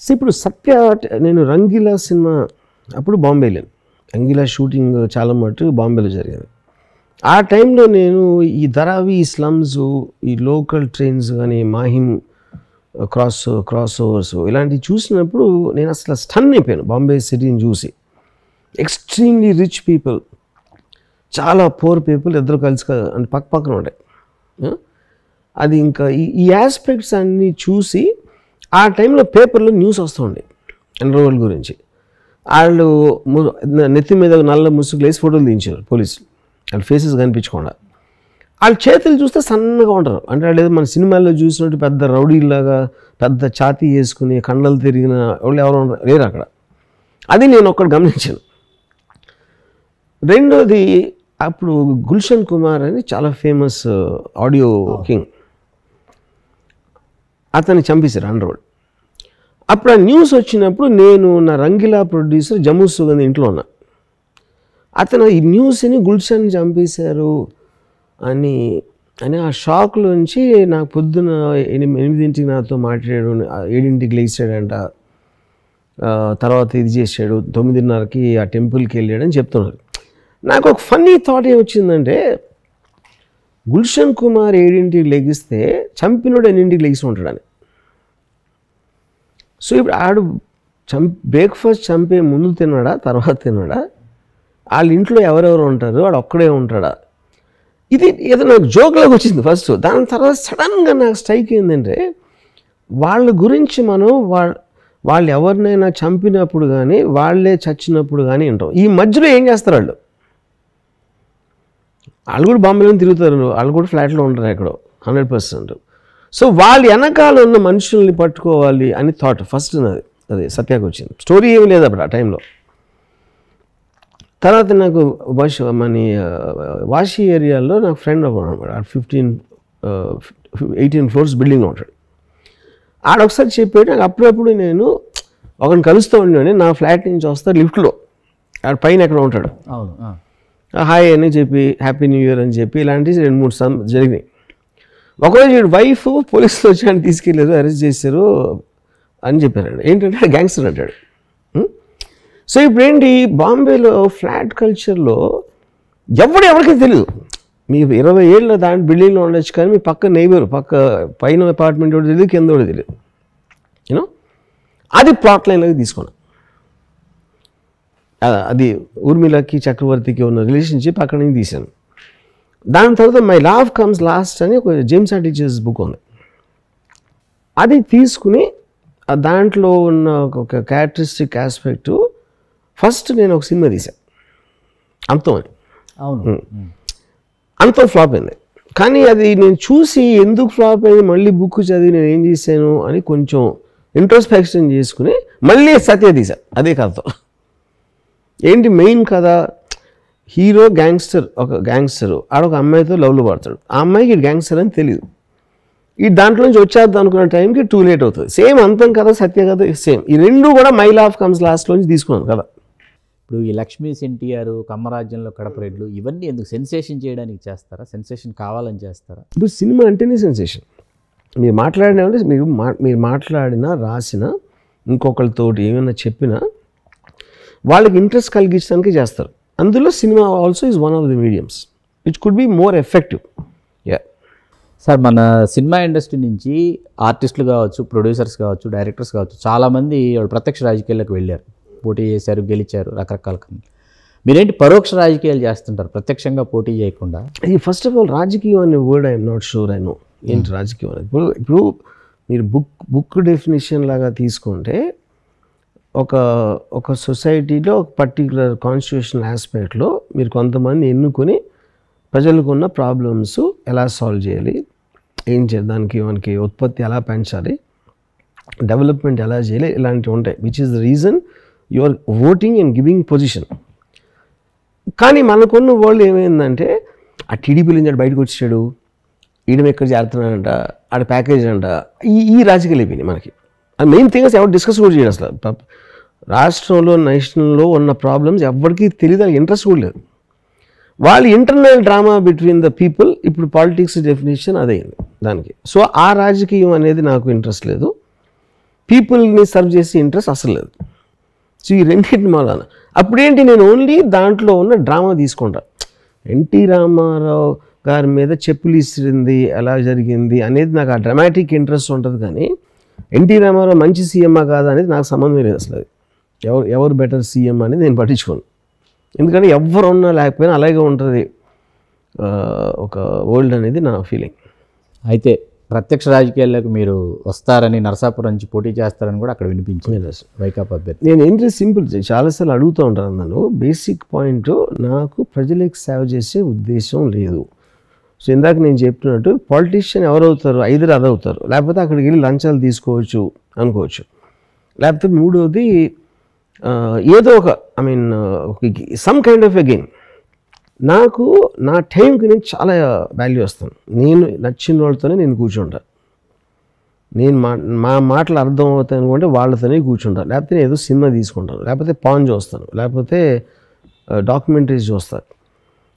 ఇప్పుడు సత్య నేను రంగీలా సినిమా అప్పుడు బాంబే లేను. రంగీలా షూటింగ్ చాలా మటుకు బాంబేలో జరిగేది. ఆ టైంలో నేను ఈ ధరావి, ఈ స్లమ్స్, ఈ లోకల్ ట్రైన్స్ కానీ మాహిమ్ క్రాస్ ఓవర్స్ ఇలాంటివి చూసినప్పుడు నేను అసలు స్టన్ అయిపోయాను. బాంబే సిటీని చూసి ఎక్స్ట్రీమ్లీ రిచ్ పీపుల్, చాలా పూర్ పీపుల్ ఇద్దరు కలిసి అంటే పక్క పక్కన ఉంటాయి. అది ఇంకా ఈ ఆస్పెక్ట్స్ అన్నీ చూసి ఆ టైంలో పేపర్లో న్యూస్ వస్తుండే ఎన్రోల్ గురించి. వాళ్ళు నెత్తి మీద నల్ల ముసుగులు వేసి ఫోటోలు తీయించారు పోలీసులు, వాళ్ళ ఫేసెస్ కనిపించకుండా. వాళ్ళ చేతులు చూస్తే సన్నగా ఉంటారు. అంటే వాళ్ళు ఏదో మన సినిమాల్లో చూసినట్టు పెద్ద రౌడీలాగా పెద్ద ఛాతీ వేసుకుని కండలు తిరిగిన వాళ్ళు ఎవరు లేరు అక్కడ. అది నేను ఒక్కడు గమనించాను. రెండోది, అప్పుడు గుల్షన్ కుమార్ అని చాలా ఫేమస్ ఆడియో కింగ్, అతన్ని చంపేశారు అండర్ వరల్డ్. అప్పుడు ఆ న్యూస్ వచ్చినప్పుడు నేను నా రంగీలా ప్రొడ్యూసర్ జమ్మూ సుగంధ్ ఇంట్లో ఉన్నా. అతను ఈ న్యూస్ని గుల్షన్ చంపేశారు అని ఆ షాక్లోంచి నాకు పొద్దున 8 నాతో మాట్లాడాడు, 7 లేచాడంట, తర్వాత ఇది చేశాడు, 9:30కి ఆ టెంపుల్కి వెళ్ళాడని చెప్తున్నారు. నాకు ఒక ఫన్నీ థాట్ ఏమొచ్చిందంటే, గుల్షన్ కుమార్ 7ంటికి లెగిస్తే చంపినోడు 8ంటికి లెగిసి ఉంటాడని. సో ఇప్పుడు ఆడు బ్రేక్ఫాస్ట్ చంపే ముందు తిన్నాడా తర్వాత తిన్నాడా, వాళ్ళ ఇంట్లో ఎవరెవరు ఉంటారు, వాడు ఒక్కడే ఉంటాడా, ఇది ఏదో నాకు జోక్లాగా వచ్చింది ఫస్ట్. దాని తర్వాత సడన్గా నాకు స్ట్రైక్ ఏంటంటే, వాళ్ళ గురించి మనం వాళ్ళు ఎవరినైనా చంపినప్పుడు కానీ వాళ్ళే చచ్చినప్పుడు కానీ వింటాం. ఈ మధ్యలో ఏం చేస్తారు వాళ్ళు కూడా బాంబేలో తిరుగుతారు, వాళ్ళు కూడా ఫ్లాట్లో ఉంటారు ఎక్కడో 100%. సో వాళ్ళు వెనకాల ఉన్న మనుషుల్ని పట్టుకోవాలి అని థాట్ ఫస్ట్ నాది. అది సత్యాకి వచ్చింది. స్టోరీ ఏమి లేదు అప్పుడు ఆ టైంలో. తర్వాత నాకు వాషి ఏరియాలో నాకు ఫ్రెండ్ ఒకడు అనమాట, 18 ఫ్లోర్స్ బిల్డింగ్లో ఉంటాడు. ఆడొకసారి చెప్పాడు నాకు, అప్పుడప్పుడు నేను ఒకరిని కలుస్తూ ఉండే, నా ఫ్లాట్ నుంచి వస్తా లిఫ్ట్లో, ఆడ పైన ఎక్కడ ఉంటాడు, హాయ్ అని చెప్పి హ్యాపీ న్యూ ఇయర్ అని చెప్పి ఇలాంటివి 2-3 జరిగినాయి. ఒకరోజు వీడు వైఫ్ పోలీసులు వచ్చి ఆయన తీసుకెళ్ళారు, అరెస్ట్ చేశారు అని చెప్పారు. ఏంటంటే గ్యాంగ్స్టర్ అంటాడు. సో ఇప్పుడు ఏంటి, బాంబేలో ఫ్లాట్ కల్చర్లో ఎవరికి తెలియదు. మీకు 20 ఏళ్ళ దాని బిల్డింగ్లో ఉండొచ్చు, కానీ మీ పక్క నైబర్ పైన అపార్ట్మెంట్ కూడా తెలియదు, కింద కూడా తెలియదు. యూనో, అది ప్లాట్ లైన్లోకి తీసుకున్నాను. అది ఊర్మిళకి చక్రవర్తికి ఉన్న రిలేషన్షిప్ అక్కడి నుంచి తీశాను. దాని తర్వాత మై లవ్ కమ్స్ లాస్ట్ అని ఒక జేమ్స్ టీచర్స్ బుక్ ఉంది, అది తీసుకుని దాంట్లో ఉన్న ఒక క్యారెక్టరిస్టిక్ ఆస్పెక్టు ఫస్ట్ నేను ఒక సినిమా తీశాను, అంతం అని. అవును, అంతం ఫ్లాప్ అయింది. కానీ అది నేను చూసి ఎందుకు ఫ్లాప్ అయింది, మళ్ళీ బుక్ చదివి నేను ఏం చేశాను అని కొంచెం ఇంట్రోస్పెక్షన్ చేసుకుని మళ్ళీ సత్య తీశాను అదే కథతో. ఏంటి మెయిన్ కథ, హీరో గ్యాంగ్స్టర్, ఒక గ్యాంగ్స్టర్ ఆడొక అమ్మాయితో లవ్లో పడతాడు. ఆ అమ్మాయికి గ్యాంగ్స్టర్ అని తెలియదు. ఈ దాంట్లో నుంచి వచ్చేద్దాం అనుకున్న టైంకి టూ లేట్ అవుతుంది. సేమ్ అంతం కదా సత్య కథ సేమ్. ఈ రెండు కూడా మై లవ్ కమ్స్ లాస్ట్లోంచి తీసుకున్నాను కదా. ఇప్పుడు ఈ లక్ష్మీ ఎన్టీఆర్, కమ్మరాజ్యంలో కడప రెడ్లు ఇవన్నీ ఎందుకు సెన్సేషన్ చేయడానికి చేస్తారా, సెన్సేషన్ కావాలని చేస్తారా? ఇప్పుడు సినిమా అంటేనే సెన్సేషన్. మీరు మాట్లాడినా మీరు మాట్లాడినా రాసినా ఇంకొకరితోటి ఏమైనా చెప్పినా వాళ్ళకి ఇంట్రెస్ట్ కలిగించడానికి చేస్తారు. అందులో cinema also is one of the mediums which could be more effective. Sir, మన సినిమా ఇండస్ట్రీ నుంచి ఆర్టిస్టులు కావచ్చు, ప్రొడ్యూసర్స్ కావచ్చు, డైరెక్టర్స్ కావచ్చు, చాలామంది ప్రత్యక్ష రాజకీయాల్లోకి వెళ్ళారు, పోటీ చేశారు, గెలిచారు, రకరకాల. మీరేంటి పరోక్ష రాజకీయాలు చేస్తుంటారు ప్రత్యక్షంగా పోటీ చేయకుండా? ఈ ఫస్ట్ ఆఫ్ ఆల్ రాజకీయం అనే word I'm not sure I know ఏంటి రాజకీయం అనేది. ఇప్పుడు మీరు బుక్ డెఫినేషన్ లాగా తీసుకుంటే ఒక సొసైటీలో ఒక పర్టికులర్ కాన్స్టిట్యూషనల్ ఆస్పెక్ట్లో మీరు కొంతమంది ఎన్నుకొని ప్రజలకున్న ప్రాబ్లమ్స్ ఎలా సాల్వ్ చేయాలి, ఏం చేద్దానికి మనకి ఉత్పత్తి ఎలా పెంచాలి, డెవలప్మెంట్ ఎలా చేయాలి, ఇలాంటివి ఉంటాయి. Which is the reason you are voting and giving position. కానీ మనకున్న వరల్డ్ ఏమైందంటే, ఆ టీడీపీ నుంచి బయటకు వచ్చాడు, ఈయన ఎక్కడ చేరుతున్నాడంట, ఆడ ప్యాకేజ్ అంట, ఈ రాజకీయాలు అయిపోయినాయి మనకి. మెయిన్ థింగ్స్ ఎవరు డిస్కస్ కూడా చేయడం అసలు. రాష్ట్రంలో నేషనల్లో ఉన్న ప్రాబ్లమ్స్ ఎవరికి తెలియదు, ఇంట్రెస్ట్ కూడా లేదు. వాళ్ళ internal drama between the people. ఇప్పుడు పాలిటిక్స్ డెఫినేషన్ అదైంది దానికి. సో ఆ రాజకీయం అనేది నాకు ఇంట్రెస్ట్ లేదు. పీపుల్ని సర్వ్ చేసే ఇంట్రెస్ట్ అసలు లేదు. సో ఈ రెండింటి మూలాన అప్పుడేంటి, నేను ఓన్లీ దాంట్లో ఉన్న డ్రామా తీసుకుంటా. ఎన్టీ రామారావు గారి మీద చెప్పులు ఇసిరింది ఎలా జరిగింది అనేది నాకు ఆ డ్రామాటిక్ ఇంట్రెస్ట్ ఉంటుంది, కానీ ఎన్టీ రామారావు మంచి సీఎమ్మా కాదా అనేది నాకు సంబంధం లేదు అసలు. అది ఎవరు బెటర్ సీఎం అనేది నేను పట్టించుకోను, ఎందుకంటే ఎవరు ఉన్నా లేకపోయినా అలాగే ఉంటుంది ఒక వరల్డ్ అనేది నా ఫీలింగ్. అయితే ప్రత్యక్ష రాజకీయాల్లోకి మీరు వస్తారని, నరసాపురం నుంచి పోటీ చేస్తారని కూడా అక్కడ వినిపించింది వైకాపా అభ్యర్థి. నేను ఏంటి సింపుల్ చాలాసార్లు అడుగుతూ ఉంటాను నన్ను. బేసిక్ పాయింట్, నాకు ప్రజలకు సేవ చేసే ఉద్దేశం లేదు. సో ఇందాక నేను చెప్పినట్టు పాలిటీషియన్ ఎవరవుతారు, ఐదర్ అదవుతారు, లేకపోతే అక్కడికి వెళ్ళి లంచాలు తీసుకోవచ్చు అనుకోవచ్చు, లేకపోతే మూడోది ఏదో ఒక some kind of a game. నాకు నా టైంకి నేను చాలా వాల్యూ వస్తాను. నేను నచ్చిన వాళ్ళతోనే నేను కూర్చుంటాను. నేను మా మాటలు అర్థం అవుతాయి అనుకుంటే వాళ్ళతోనే కూర్చుంటాను, లేకపోతే నేను ఏదో సినిమా తీసుకుంటాను, లేకపోతే పాన్ చూస్తాను, లేకపోతే డాక్యుమెంటరీస్ చూస్తాను.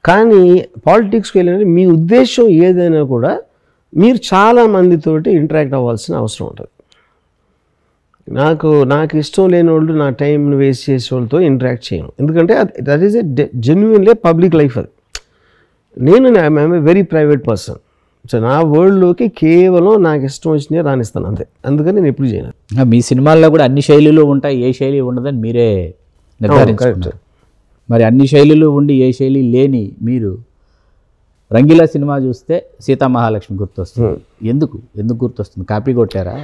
కానీ పాలిటిక్స్కి వెళ్ళినట్టు మీ ఉద్దేశం ఏదైనా కూడా మీరు చాలా మందితోటి ఇంటరాక్ట్ అవ్వాల్సిన అవసరం ఉంటుంది. నాకు ఇష్టం లేని వాళ్ళు నా టైంని వేస్ట్ చేసే వాళ్ళతో ఇంటరాక్ట్ చేయను, ఎందుకంటే that is a genuinely public life. అది నేను I'm a very private person. So నా వరల్డ్లోకి కేవలం నాకు ఇష్టం వచ్చినవి రాణిస్తాను అంతే, అందుకని నేను ఎప్పుడు చేయను. మీ సినిమాల్లో కూడా అన్ని శైలులు ఉంటాయి, ఏ శైలి ఉండదని మీరే నిర్ధారించారు. మరి అన్ని శైలులు ఉండి ఏ శైలి లేని మీరు రంగీలా సినిమా చూస్తే సీతామహాలక్ష్మి గుర్తొస్తుంది. ఎందుకు గుర్తొస్తుంది? కాపీ కొట్టారా?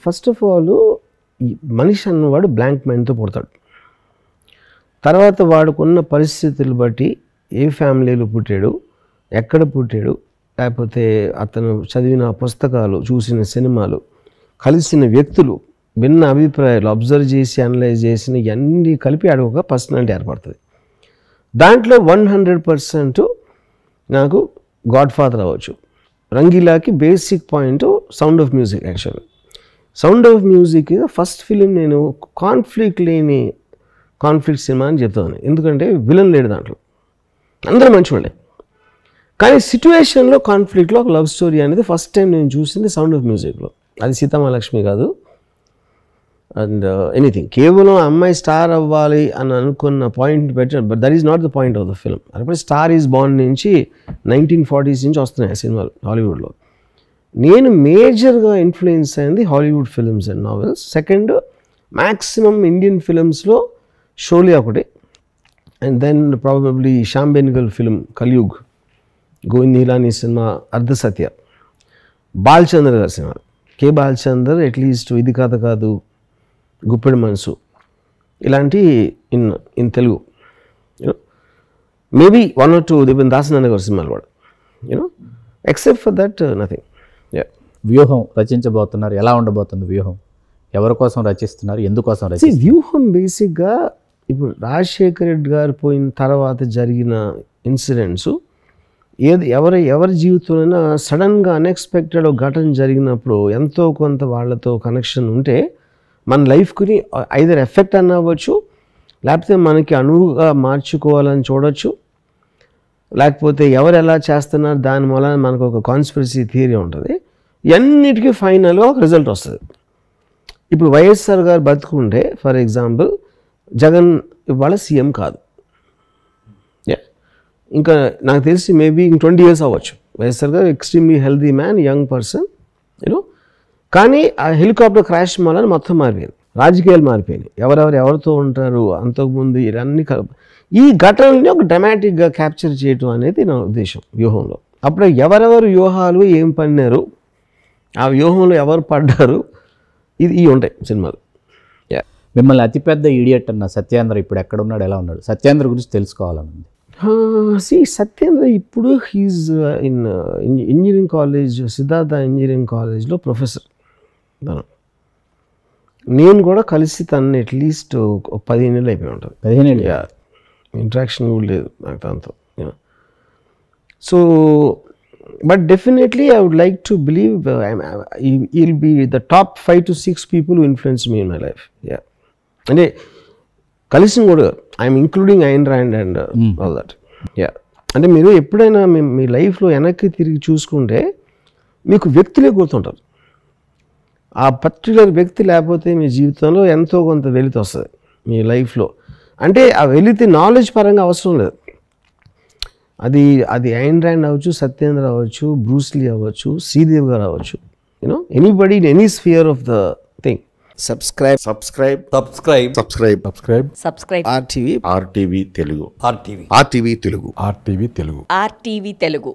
ఫస్ట్ ఆఫ్ ఆల్ మనిషి అన్నవాడు బ్లాంక్ మైండ్తో పుడతాడు. తర్వాత వాడుకున్న పరిస్థితులు బట్టి ఏ ఫ్యామిలీలో పుట్టాడు, ఎక్కడ పుట్టాడు, లేకపోతే అతను చదివిన పుస్తకాలు, చూసిన సినిమాలు, కలిసిన వ్యక్తులు, భిన్న అభిప్రాయాలు అబ్జర్వ్ చేసి అనలైజ్ చేసిన ఇవన్నీ కలిపి ఆడ ఒక పర్సనాలిటీ ఏర్పడుతుంది. దాంట్లో 100% నాకు గాడ్ ఫాదర్ అవ్వచ్చు. రంగీలాకి basic point sound of music. యాక్చువల్గా sound of music first film నేను కాన్ఫ్లిక్ట్ లేని సినిమా అని చెప్తాను, ఎందుకంటే విలన్ లేడు దాంట్లో, అందరూ మంచివాళ్ళే. కానీ సిచ్యువేషన్లో కాన్ఫ్లిక్ట్లో ఒక లవ్ స్టోరీ అనేది ఫస్ట్ టైం నేను చూసింది సౌండ్ ఆఫ్ మ్యూజిక్లో. అది సీతామహాలక్ష్మి కాదు, అండ్ ఎనీథింగ్. కేవలం అమ్మాయి స్టార్ అవ్వాలి అని అనుకున్న పాయింట్ పెట్టారు, but that is not the point of the film. అప్పుడు స్టార్ ఈజ్ బాండ్ నుంచి 1940s నుంచి వస్తున్నాయి సినిమాలు హాలీవుడ్లో. నేను మేజర్గా ఇన్ఫ్లుయెన్స్ అయింది Hollywood films and novels. Second, maximum Indian ఫిల్మ్స్లో షోలే ఒకటి, and then probably Shyam Benegal film Kaliyug, Govind Nihalani cinema Ardh Satya, Balachandra గారి సినిమా, కే బాలచందర్ అట్లీస్ట్ ఇది కథ కాదు, గుప్పెడి మనసు, ఇలాంటి in Telugu maybe 1 or 2 Deepan Dasanarayana గారి సినిమాలు కూడా, ఎక్సెప్ట్ ఫర్ దట్ నథింగ్. వ్యూహం రచించబోతున్నారు, ఎలా ఉండబోతుంది వ్యూహం? ఎవరి కోసం రచిస్తున్నారు, ఎందుకోసం రచిస్తున్నారు? వ్యూహం బేసిక్గా ఇప్పుడు రాజశేఖర్ రెడ్డి గారు పోయిన తర్వాత జరిగిన ఇన్సిడెంట్స్, ఎవరి జీవితంలో సడన్గా అన్ఎక్స్పెక్టెడ్ ఒక ఘటన జరిగినప్పుడు ఎంతో కొంత వాళ్ళతో కనెక్షన్ ఉంటే మన లైఫ్కి ఐదర్ ఎఫెక్ట్ అన్న అవ్వచ్చు, లేకపోతే మనకి అనువుగా మార్చుకోవాలని చూడవచ్చు, లేకపోతే ఎవరు ఎలా చేస్తున్నారు దాని మూలన మనకు ఒక కాన్స్పిరసీ థియరీ ఉంటుంది. ఇవన్నిటికీ ఫైనల్గా ఒక రిజల్ట్ వస్తుంది. ఇప్పుడు వైఎస్ఆర్ గారు బతుకుంటే ఫర్ ఎగ్జాంపుల్ జగన్ ఇవాళ సీఎం కాదు, ఇంకా నాకు తెలిసి మేబీ ఇంక 20 years అవ్వచ్చు. వైఎస్ఆర్ గారు extremely healthy man, young person, కానీ ఆ హెలికాప్టర్ క్రాష్ వలన మొత్తం మారిపోయింది, రాజకీయాలు మారిపోయినాయి, ఎవరితో ఉంటారు అంతకుముందు ఇవన్నీ ఈ ఘటనల్ని ఒక డ్రామాటిక్గా క్యాప్చర్ చేయటం అనేది నా ఉద్దేశం వ్యూహంలో. అప్పుడు ఎవరెవరు వ్యూహాలు ఏం పడినారు, ఆ వ్యూహంలో ఎవరు పడ్డారు, ఇవి ఉంటాయి సినిమాలు. మిమ్మల్ని అతిపెద్ద ఇడియట్ అన్న సత్యేంద్ర ఇప్పుడు ఎక్కడ ఉన్నాడు, ఎలా ఉన్నాడు? సత్యేంద్ర గురించి తెలుసుకోవాలనుంది. సత్యేంద్ర ఇప్పుడు he's in engineering college, Siddhartha engineering కాలేజ్లో ప్రొఫెసర్. నేను కూడా కలిసి తనని అట్లీస్ట్ 15 ఏళ్ళు అయిపోయి ఉంటుంది. 15 ఏళ్ళు ఇంట్రాక్షన్ కూడా లేదు నాకు తనతో. So but definitely I would like to believe he'll be the top 5 to 6 people who influenced me in my life. అంటే కలిసి కూడా I'm including Ayn Rand and all that. అంటే మీరు ఎప్పుడైనా మీ లైఫ్లో వెనక్కి తిరిగి చూసుకుంటే మీకు వ్యక్తులే గుర్తుంటారు. ఆ పర్టికులర్ వ్యక్తి లేకపోతే మీ జీవితంలో ఎంతో కొంత వెలితి వస్తుంది మీ లైఫ్లో. అంటే ఆ వెలితి నాలెడ్జ్ పరంగా అవసరం లేదు. అది ఐన్ ర్యాండ్ అవ్వచ్చు, సత్యేంద్ర అవ్వచ్చు, బ్రూస్లీ అవ్వచ్చు, శ్రీదేవి గారు అవ్వచ్చు, anybody in any sphere of the thing. Subscribe RTV RTV Telugu. RTV Telugu.